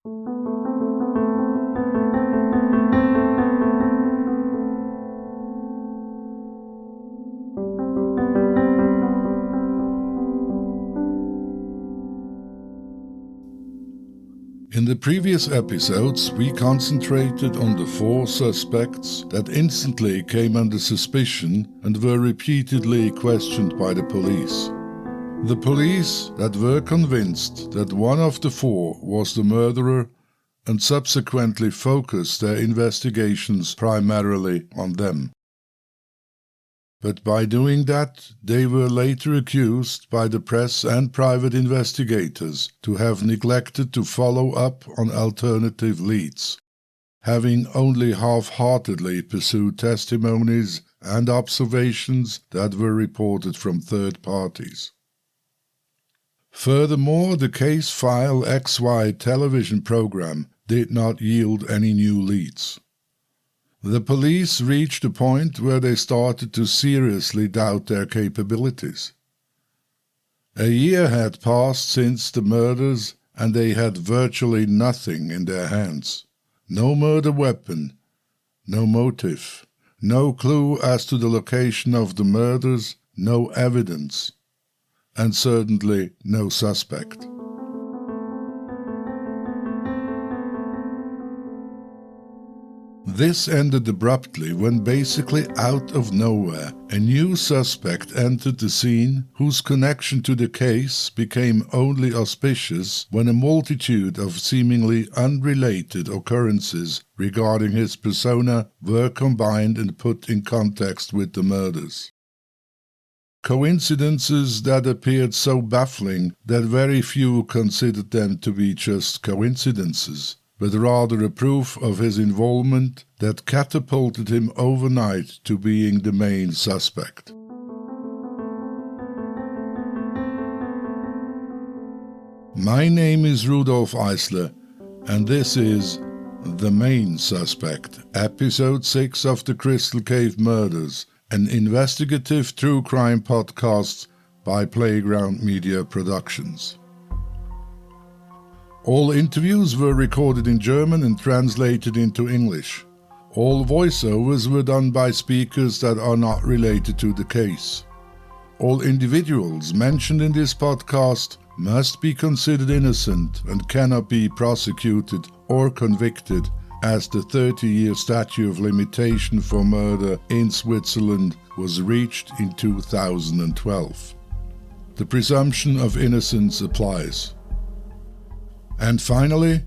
In the previous episodes, we concentrated on the 4 suspects that instantly came under suspicion and were repeatedly questioned by the police. The police that were convinced that one of the 4 was the murderer and subsequently focused their investigations primarily on them. But by doing that, they were later accused by the press and private investigators to have neglected to follow up on alternative leads, having only half-heartedly pursued testimonies and observations that were reported from third parties. Furthermore, the case file XY television program did not yield any new leads. The police reached a point where they started to seriously doubt their capabilities. A year had passed since the murders and they had virtually nothing in their hands. No murder weapon, no motive, no clue as to the location of the murders, no evidence, and certainly no suspect. This ended abruptly when basically out of nowhere a new suspect entered the scene whose connection to the case became only auspicious when a multitude of seemingly unrelated occurrences regarding his persona were combined and put in context with the murders. Coincidences that appeared so baffling that very few considered them to be just coincidences, but rather a proof of his involvement that catapulted him overnight to being the main suspect. My name is Rudolf Eisler, and this is The Main Suspect, Episode 6 of the Crystal Cave Murders, an investigative true crime podcast by Playground Media Productions. All interviews were recorded in German and translated into English. All voiceovers were done by speakers that are not related to the case. All individuals mentioned in this podcast must be considered innocent and cannot be prosecuted or convicted, as the 30-year statute of limitation for murder in Switzerland was reached in 2012. The presumption of innocence applies. And finally,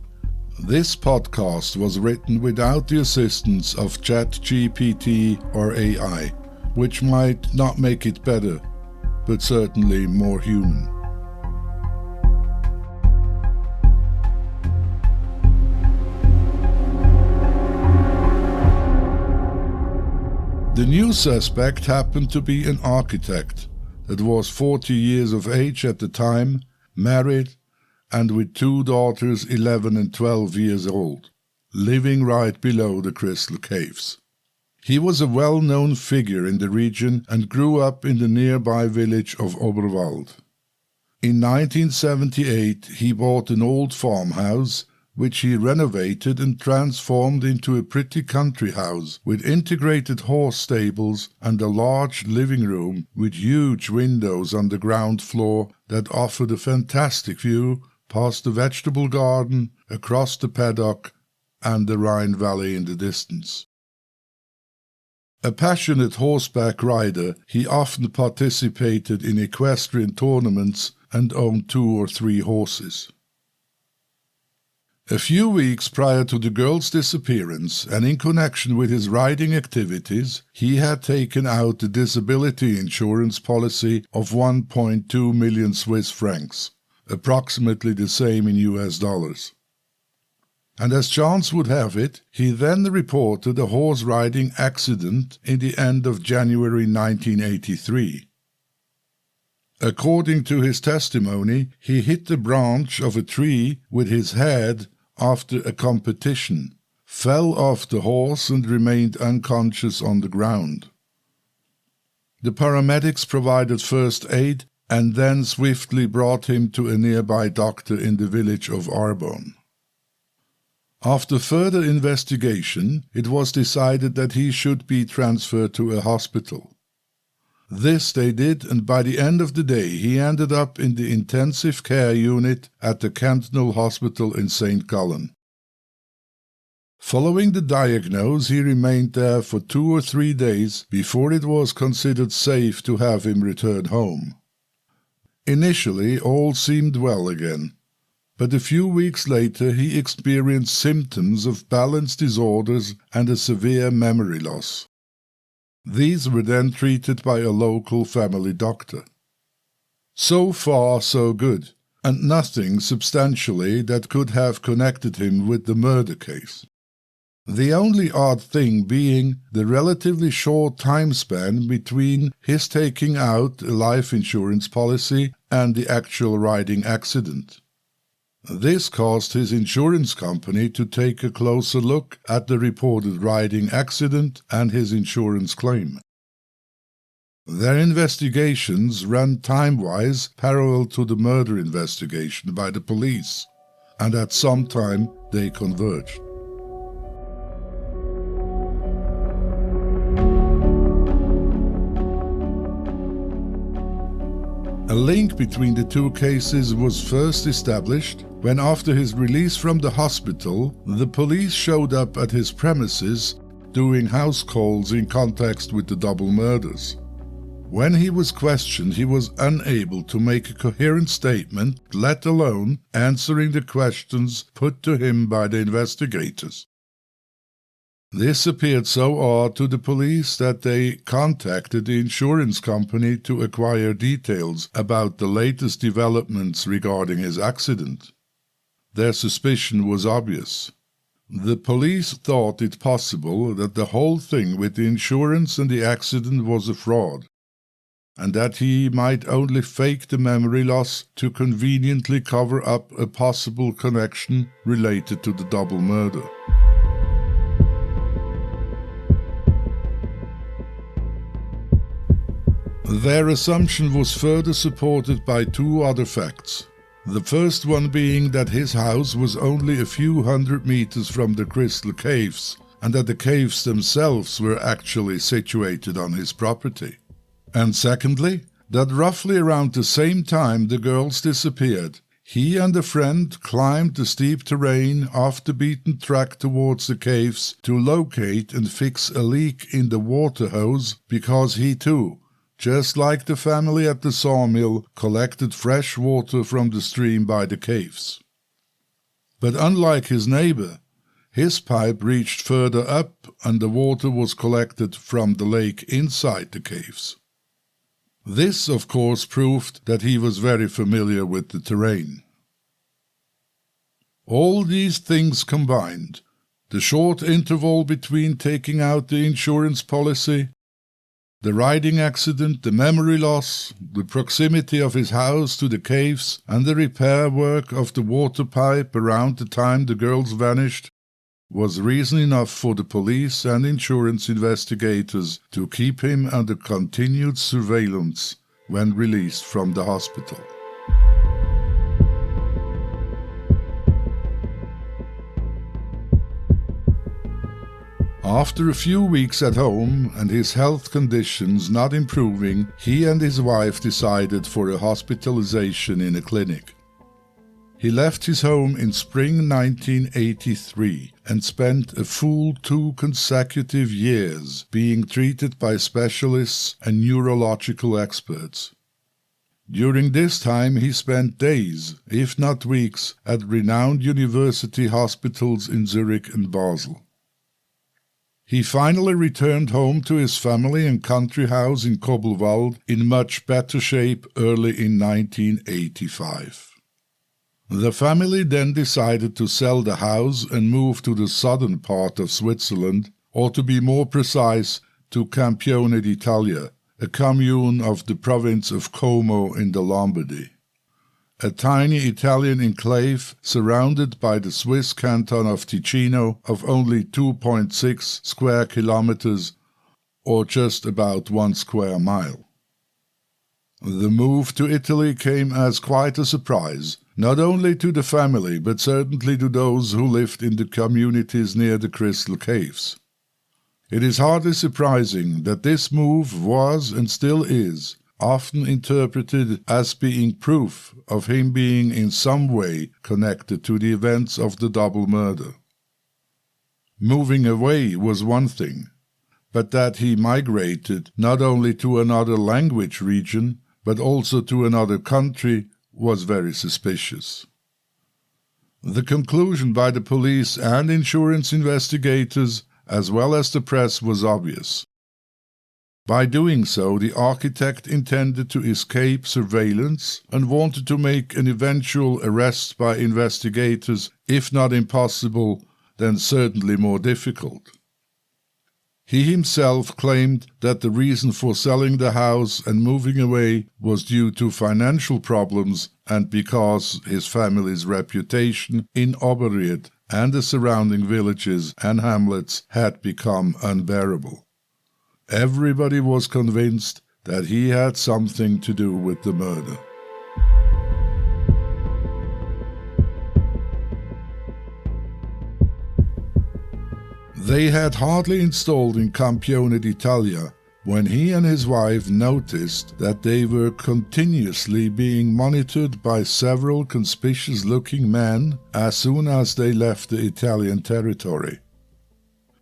this podcast was written without the assistance of ChatGPT or AI, which might not make it better, but certainly more human. The new suspect happened to be an architect that was 40 years of age at the time, married, and with 2 daughters 11 and 12 years old, living right below the Crystal Caves. He was a well-known figure in the region and grew up in the nearby village of Oberwald. In 1978 he bought an old farmhouse, which he renovated and transformed into a pretty country house with integrated horse stables and a large living room with huge windows on the ground floor that offered a fantastic view past the vegetable garden, across the paddock, and the Rhine Valley in the distance. A passionate horseback rider, he often participated in equestrian tournaments and owned 2 or 3 horses. A few weeks prior to the girl's disappearance, and in connection with his riding activities, he had taken out a disability insurance policy of 1.2 million Swiss francs. Approximately the same in US dollars. And as chance would have it, he then reported a horse-riding accident in the end of January 1983. According to his testimony, he hit the branch of a tree with his head after a competition, fell off the horse and remained unconscious on the ground. The paramedics provided first aid and then swiftly brought him to a nearby doctor in the village of Arbonne. After further investigation, it was decided that he should be transferred to a hospital. This they did, and by the end of the day he ended up in the intensive care unit at the Cantonal Hospital in St. Gallen. Following the diagnosis, he remained there for 2 or 3 days before it was considered safe to have him return home. Initially, all seemed well again, but a few weeks later he experienced symptoms of balance disorders and a severe memory loss. These were then treated by a local family doctor. So far, so good, and nothing substantially that could have connected him with the murder case. The only odd thing being the relatively short time span between his taking out a life insurance policy and the actual riding accident. This caused his insurance company to take a closer look at the reported riding accident and his insurance claim. Their investigations ran time-wise parallel to the murder investigation by the police, and at some time they converged. A link between the two cases was first established when, after his release from the hospital, the police showed up at his premises doing house calls in context with the double murders. When he was questioned, he was unable to make a coherent statement, let alone answering the questions put to him by the investigators. This appeared so odd to the police that they contacted the insurance company to acquire details about the latest developments regarding his accident. Their suspicion was obvious. The police thought it possible that the whole thing with the insurance and the accident was a fraud, and that he might only fake the memory loss to conveniently cover up a possible connection related to the double murder. Their assumption was further supported by 2 other facts. The first one being that his house was only a few hundred meters from the Crystal Caves, and that the caves themselves were actually situated on his property. And secondly, that roughly around the same time the girls disappeared, he and a friend climbed the steep terrain off the beaten track towards the caves to locate and fix a leak in the water hose because he too, just like the family at the sawmill, collected fresh water from the stream by the caves. But unlike his neighbor, his pipe reached further up and the water was collected from the lake inside the caves. This, of course, proved that he was very familiar with the terrain. All these things combined, the short interval between taking out the insurance policy, the riding accident, the memory loss, the proximity of his house to the caves, and the repair work of the water pipe around the time the girls vanished, was reason enough for the police and insurance investigators to keep him under continued surveillance when released from the hospital. After a few weeks at home and his health conditions not improving, he and his wife decided for a hospitalization in a clinic. He left his home in spring 1983 and spent a full 2 consecutive years being treated by specialists and neurological experts. During this time he spent days, if not weeks, at renowned university hospitals in Zurich and Basel. He finally returned home to his family and country house in Kobelwald in much better shape early in 1985. The family then decided to sell the house and move to the southern part of Switzerland, or to be more precise, to Campione d'Italia, a commune of the province of Como in the Lombardy. A tiny Italian enclave surrounded by the Swiss canton of Ticino of only 2.6 square kilometers, or just about 1 square mile. The move to Italy came as quite a surprise, not only to the family but certainly to those who lived in the communities near the Crystal Caves. It is hardly surprising that this move was, and still is, often interpreted as being proof of him being in some way connected to the events of the double murder. Moving away was one thing, but that he migrated not only to another language region, but also to another country was very suspicious. The conclusion by the police and insurance investigators, as well as the press, was obvious. By doing so, the architect intended to escape surveillance and wanted to make an eventual arrest by investigators, if not impossible, then certainly more difficult. He himself claimed that the reason for selling the house and moving away was due to financial problems and because his family's reputation in Oberried and the surrounding villages and hamlets had become unbearable. Everybody was convinced that he had something to do with the murder. They had hardly installed in Campione d'Italia when he and his wife noticed that they were continuously being monitored by several conspicuous-looking men as soon as they left the Italian territory.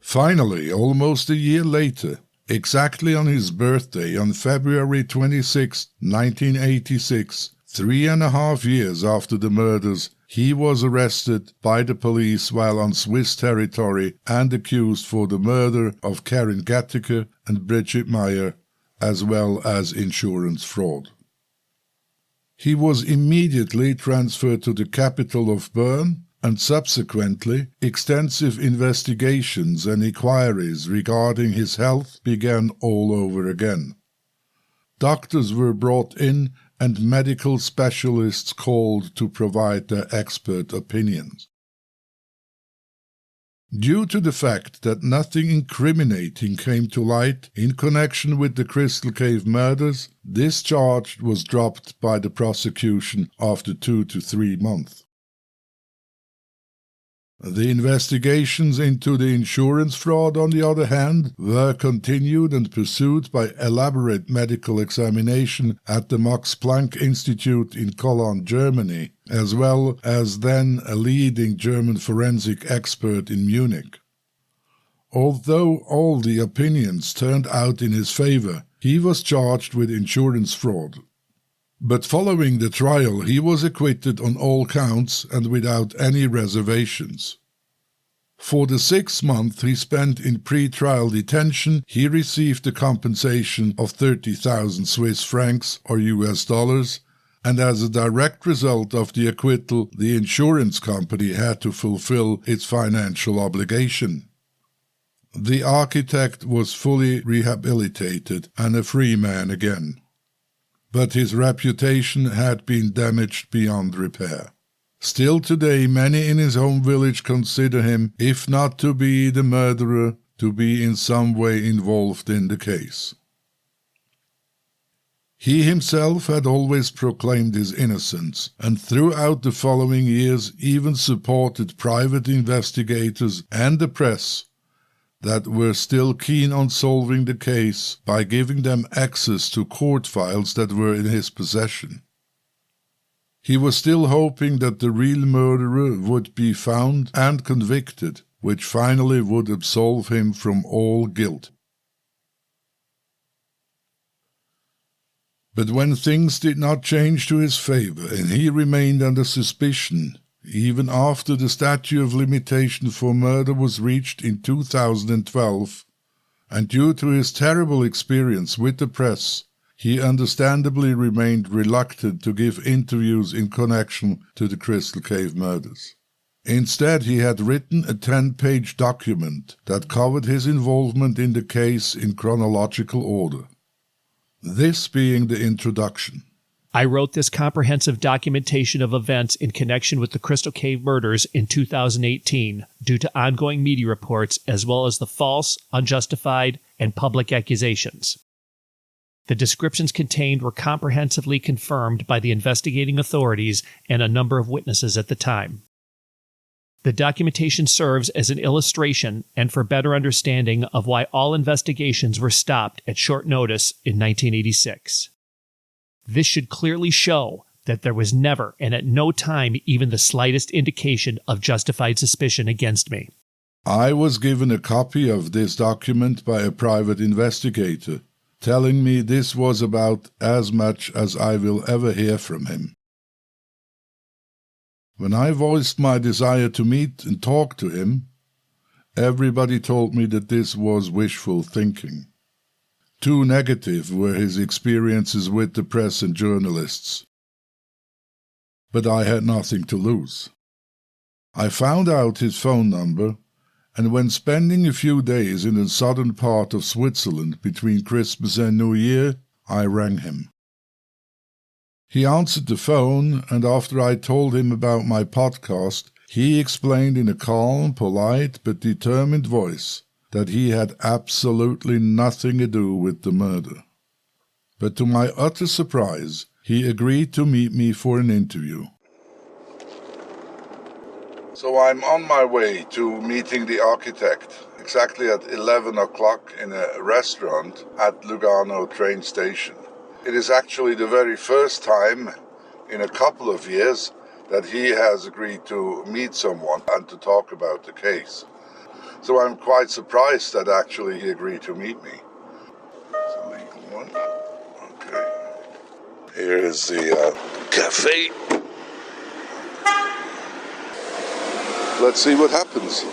Finally, almost a year later, exactly on his birthday on February 26, 1986, 3.5 years after the murders, he was arrested by the police while on Swiss territory and accused for the murder of Karin Gattiker and Brigitte Meyer, as well as insurance fraud. He was immediately transferred to the capital of Bern, and subsequently extensive investigations and inquiries regarding his health began all over again. Doctors were brought in and medical specialists called to provide their expert opinions. Due to the fact that nothing incriminating came to light in connection with the Crystal Cave murders, this charge was dropped by the prosecution after 2 to 3 months. The investigations into the insurance fraud, on the other hand, were continued and pursued by elaborate medical examination at the Max Planck Institute in Cologne, Germany, as well as then a leading German forensic expert in Munich. Although all the opinions turned out in his favor, he was charged with insurance fraud. But following the trial, he was acquitted on all counts and without any reservations. For the 6 months he spent in pre-trial detention, he received a compensation of 30,000 Swiss francs or US dollars, and as a direct result of the acquittal, the insurance company had to fulfill its financial obligation. The architect was fully rehabilitated and a free man again. But his reputation had been damaged beyond repair. Still today, many in his home village consider him, if not to be the murderer, to be in some way involved in the case. He himself had always proclaimed his innocence, and throughout the following years even supported private investigators and the press that were still keen on solving the case by giving them access to court files that were in his possession. He was still hoping that the real murderer would be found and convicted, which finally would absolve him from all guilt. But when things did not change to his favor and he remained under suspicion, even after the statute of limitation for murder was reached in 2012, and due to his terrible experience with the press, he understandably remained reluctant to give interviews in connection to the Crystal Cave murders. Instead, he had written a 10-page document that covered his involvement in the case in chronological order. This being the introduction. I wrote this comprehensive documentation of events in connection with the Crystal Cave murders in 2018 due to ongoing media reports as well as the false, unjustified, and public accusations. The descriptions contained were comprehensively confirmed by the investigating authorities and a number of witnesses at the time. The documentation serves as an illustration and for better understanding of why all investigations were stopped at short notice in 1986. This should clearly show that there was never and at no time even the slightest indication of justified suspicion against me. I was given a copy of this document by a private investigator, telling me this was about as much as I will ever hear from him. When I voiced my desire to meet and talk to him, everybody told me that this was wishful thinking. Too negative were his experiences with the press and journalists. But I had nothing to lose. I found out his phone number, and when spending a few days in the southern part of Switzerland between Christmas and New Year, I rang him. He answered the phone, and after I told him about my podcast, he explained in a calm, polite, but determined voice that he had absolutely nothing to do with the murder. But to my utter surprise, he agreed to meet me for an interview. So I'm on my way to meeting the architect, exactly at 11 o'clock in a restaurant at Lugano train station. It is actually the very first time in a couple of years that he has agreed to meet someone and to talk about the case. So I'm quite surprised that actually he agreed to meet me. It's a legal one. Okay. Here is the cafe. Let's see what happens.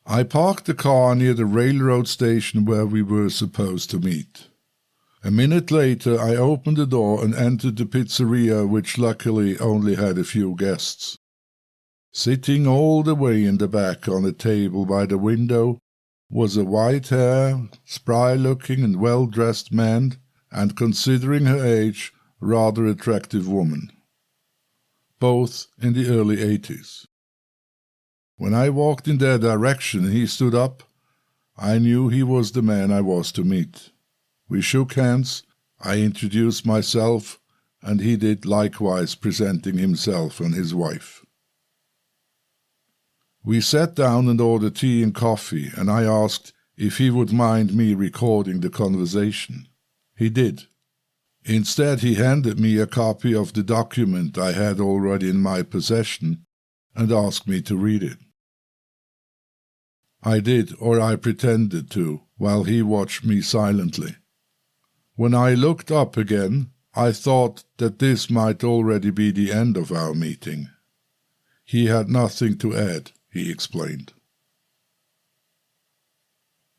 I parked the car near the railroad station where we were supposed to meet. A minute later, I opened the door and entered the pizzeria, which luckily only had a few guests. Sitting all the way in the back on a table by the window was a white-haired, spry-looking and well-dressed man, and considering her age, rather attractive woman. Both in the early 80s. When I walked in their direction and he stood up, I knew he was the man I was to meet. We shook hands, I introduced myself, and he did likewise, presenting himself and his wife. We sat down and ordered tea and coffee, and I asked if he would mind me recording the conversation. He did. Instead, he handed me a copy of the document I had already in my possession and asked me to read it. I did, or I pretended to, while he watched me silently. When I looked up again, I thought that this might already be the end of our meeting. He had nothing to add, he explained.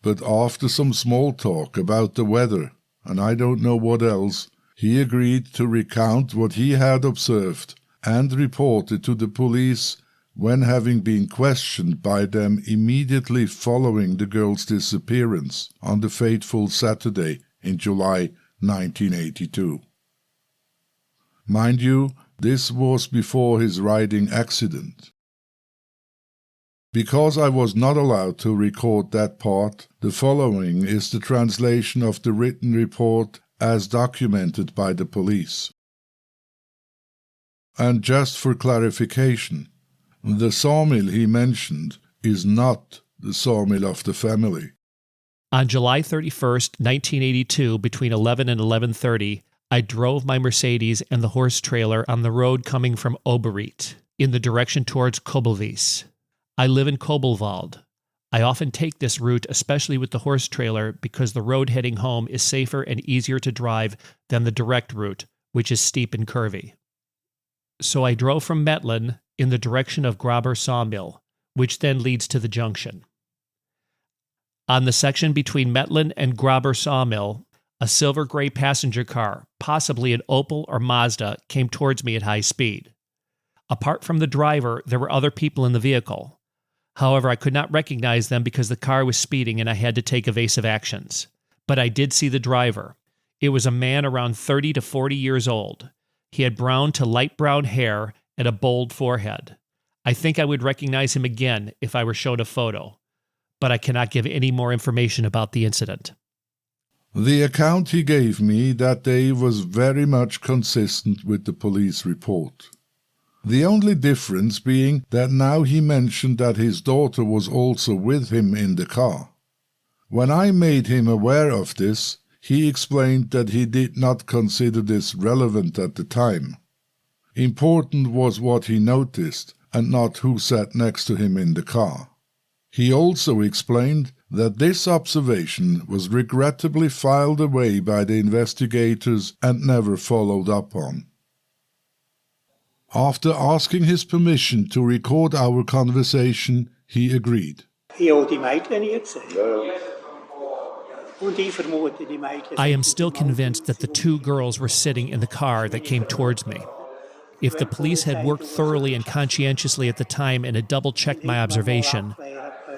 But after some small talk about the weather, and I don't know what else, he agreed to recount what he had observed and reported to the police when having been questioned by them immediately following the girl's disappearance on the fateful Saturday in July 1982. Mind you, this was before his riding accident. Because I was not allowed to record that part, the following is the translation of the written report as documented by the police. And just for clarification, the sawmill he mentioned is not the sawmill of the family. On July 31st, 1982, between 11 and 11:30, I drove my Mercedes and the horse trailer on the road coming from Oberriet in the direction towards Kobelwies. I live in Kobelwald. I often take this route, especially with the horse trailer, because the road heading home is safer and easier to drive than the direct route, which is steep and curvy. So I drove from Metlin in the direction of Graber Sawmill, which then leads to the junction. On the section between Metlin and Graber Sawmill, a silver-gray passenger car, possibly an Opel or Mazda, came towards me at high speed. Apart from the driver, there were other people in the vehicle. However, I could not recognize them because the car was speeding and I had to take evasive actions. But I did see the driver. It was a man around 30 to 40 years old. He had brown to light brown hair and a bold forehead. I think I would recognize him again if I were shown a photo, but I cannot give any more information about the incident. The account he gave me that day was very much consistent with the police report. The only difference being that now he mentioned that his daughter was also with him in the car. When I made him aware of this, he explained that he did not consider this relevant at the time. Important was what he noticed and not who sat next to him in the car. He also explained that this observation was regrettably filed away by the investigators and never followed up on. After asking his permission to record our conversation, he agreed. I am still convinced that the two girls were sitting in the car that came towards me. If the police had worked thoroughly and conscientiously at the time and had double-checked my observation,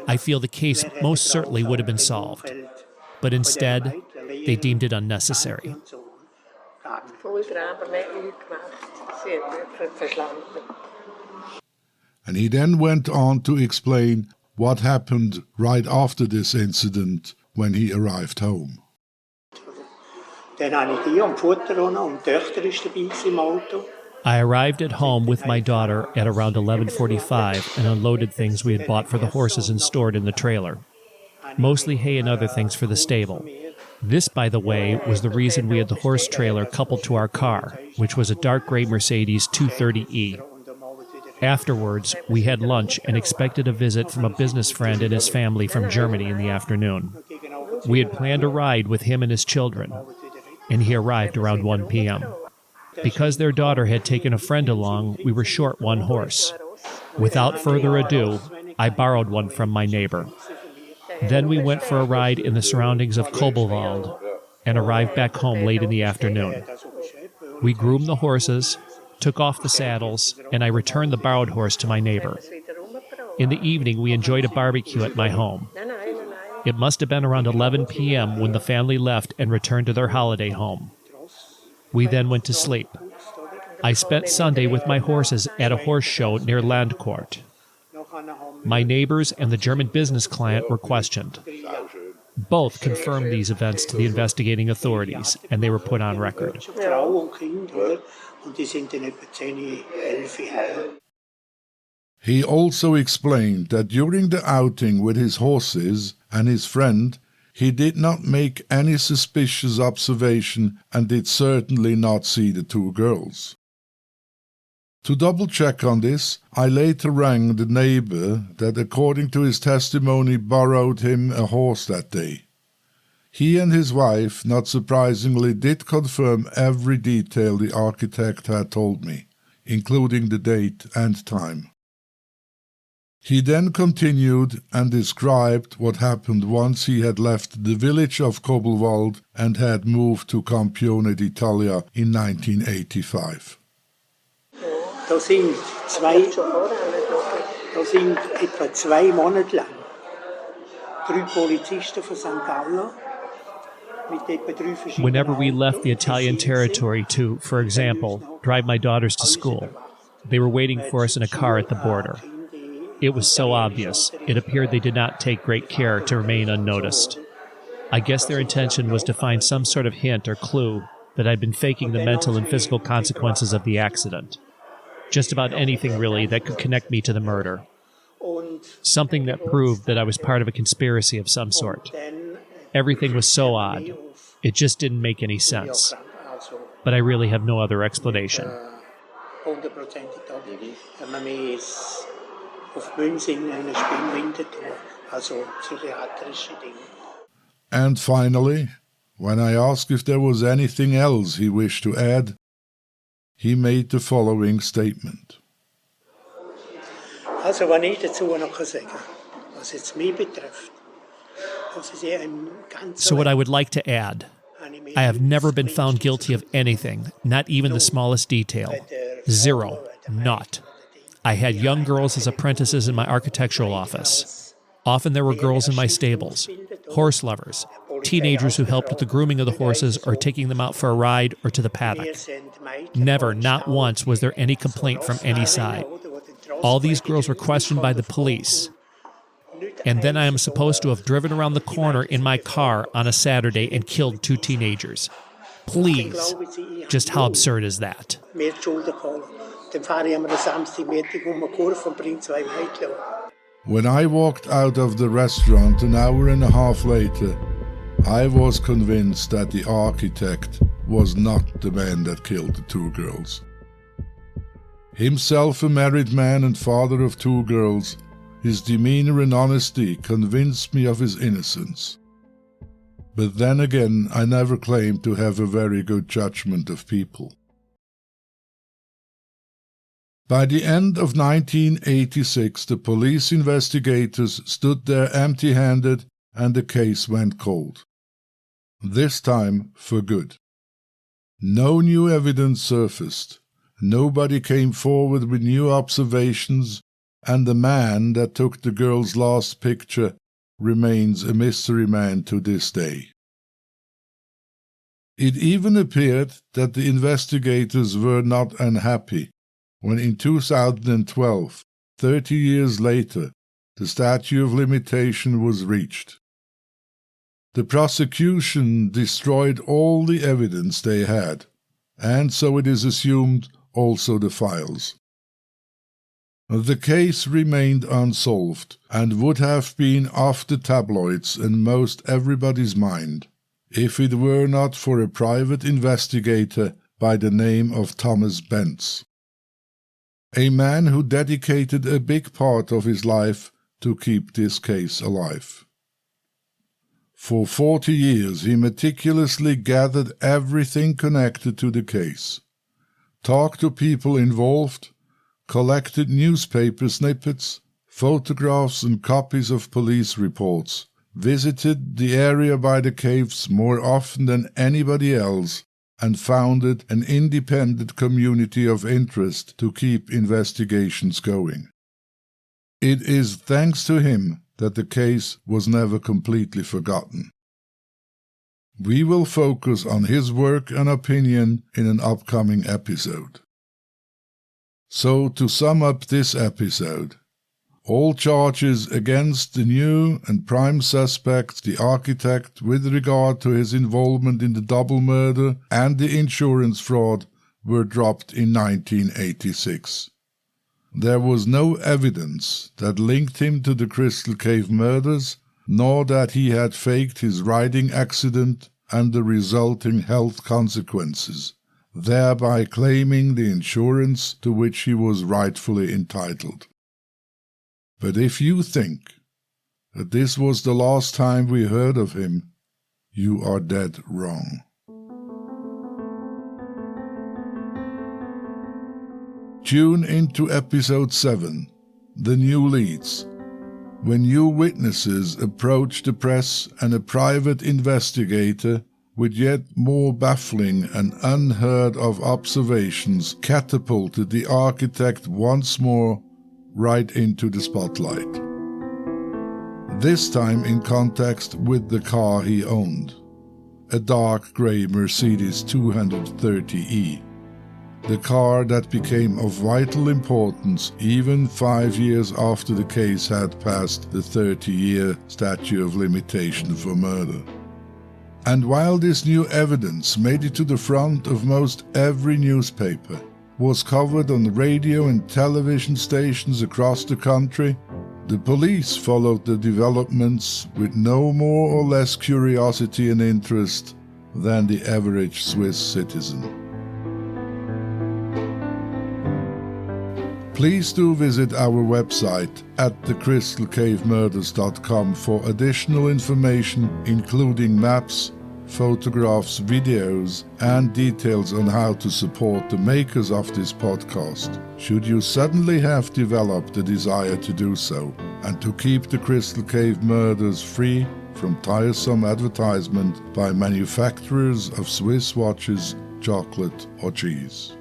I feel the case most certainly would have been solved. But instead, they deemed it unnecessary. And he then went on to explain what happened right after this incident when he arrived home. I arrived at home with my daughter at around 11:45 and unloaded things we had bought for the horses and stored in the trailer. Mostly hay and other things for the stable. This, by the way, was the reason we had the horse trailer coupled to our car, which was a dark gray Mercedes 230E. Afterwards, we had lunch and expected a visit from a business friend and his family from Germany in the afternoon. We had planned a ride with him and his children, and he arrived around 1 p.m. Because their daughter had taken a friend along, we were short one horse. Without further ado, I borrowed one from my neighbor. Then we went for a ride in the surroundings of Kobelwald and arrived back home late in the afternoon. We groomed the horses, took off the saddles, and I returned the borrowed horse to my neighbor. In the evening, we enjoyed a barbecue at my home. It must have been around 11 p.m. when the family left and returned to their holiday home. We then went to sleep. I spent Sunday with my horses at a horse show near Landcourt. My neighbors and the German business client were questioned. Both confirmed these events to the investigating authorities, and they were put on record. He also explained that during the outing with his horses and his friend, he did not make any suspicious observation and did certainly not see the two girls. To double-check on this, I later rang the neighbor that, according to his testimony, borrowed him a horse that day. He and his wife, not surprisingly, did confirm every detail the architect had told me, including the date and time. He then continued and described what happened once he had left the village of Kobelwald and had moved to Campione d'Italia in 1985. Da sind etwa 2 Monate lang 3 Polizisten von St. Gallen. Whenever we left the Italian territory to, for example, drive my daughters to school, they were waiting for us in a car at the border. It was so obvious. It appeared they did not take great care to remain unnoticed. I guess their intention was to find some sort of hint or clue that I'd been faking the mental and physical consequences of the accident. Just about anything, really, that could connect me to the murder. Something that proved that I was part of a conspiracy of some sort. Everything was so odd. It just didn't make any sense. But I really have no other explanation. And finally, when I asked if there was anything else he wished to add, he made the following statement. Also, was ich dazu noch sagen kann, was jetzt mich betrifft, So what I would like to add, I have never been found guilty of anything, not even the smallest detail. Zero. Naught. I had young girls as apprentices in my architectural office. Often there were girls in my stables, horse lovers, teenagers who helped with the grooming of the horses or taking them out for a ride or to the paddock. Never, not once, was there any complaint from any side. All these girls were questioned by the police. and then I am supposed to have driven around the corner in my car on a Saturday and killed 2 teenagers. Please, just how absurd is that? Mehr Schulden geholt. Dann fahre ich am Samstagmittag um eine Kurve und bringe 2 Mädchen. When I walked out of the restaurant an hour and a half later, I was convinced that the architect was not the man that killed the 2 girls. Himself a married man and father of 2 girls, his demeanor and honesty convinced me of his innocence. But then again, I never claimed to have a very good judgment of people. By the end of 1986, the police investigators stood there empty-handed and the case went cold. This time for good. No new evidence surfaced. Nobody came forward with new observations, and the man that took the girl's last picture remains a mystery man to this day. It even appeared that the investigators were not unhappy when in 2012, 30 years later, the statute of limitation was reached. The prosecution destroyed all the evidence they had, and so it is assumed also the files. The case remained unsolved and would have been off the tabloids and most everybody's mind if it were not for a private investigator by the name of Thomas Bentz, a man who dedicated a big part of his life to keep this case alive. For 40 years he meticulously gathered everything connected to the case, talked to people involved, collected newspaper snippets, photographs and copies of police reports, visited the area by the caves more often than anybody else, and founded an independent community of interest to keep investigations going. It is thanks to him that the case was never completely forgotten. We will focus on his work and opinion in an upcoming episode. So, to sum up this episode, all charges against the new and prime suspect, the architect, with regard to his involvement in the double murder and the insurance fraud, were dropped in 1986. There was no evidence that linked him to the Crystal Cave murders, nor that he had faked his riding accident and the resulting health consequences, thereby claiming the insurance to which he was rightfully entitled. But if you think that this was the last time we heard of him, you are dead wrong. Tune into Episode 7, The New Leads, when new witnesses approach the press and a private investigator with yet more baffling and unheard-of observations catapulted the architect once more right into the spotlight. This time in context with the car he owned, a dark grey Mercedes 230e, the car that became of vital importance even 5 years after the case had passed the 30-year statute of limitation for murder. And while this new evidence made it to the front of most every newspaper, was covered on radio and television stations across the country, the police followed the developments with no more or less curiosity and interest than the average Swiss citizen. Please do visit our website at thecrystalcavemurders.com for additional information including maps, photographs, videos, and details on how to support the makers of this podcast, should you suddenly have developed a desire to do so, and to keep the Crystal Cave Murders free from tiresome advertisement by manufacturers of Swiss watches, chocolate, or cheese.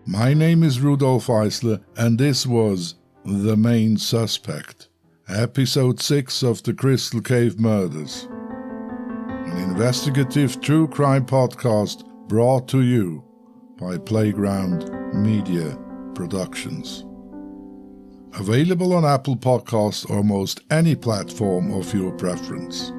My name is Rudolf Eisler, and this was The Main Suspect, Episode 6 of the Crystal Cave Murders, an investigative true crime podcast brought to you by Playground Media Productions. Available on Apple Podcasts or most any platform of your preference.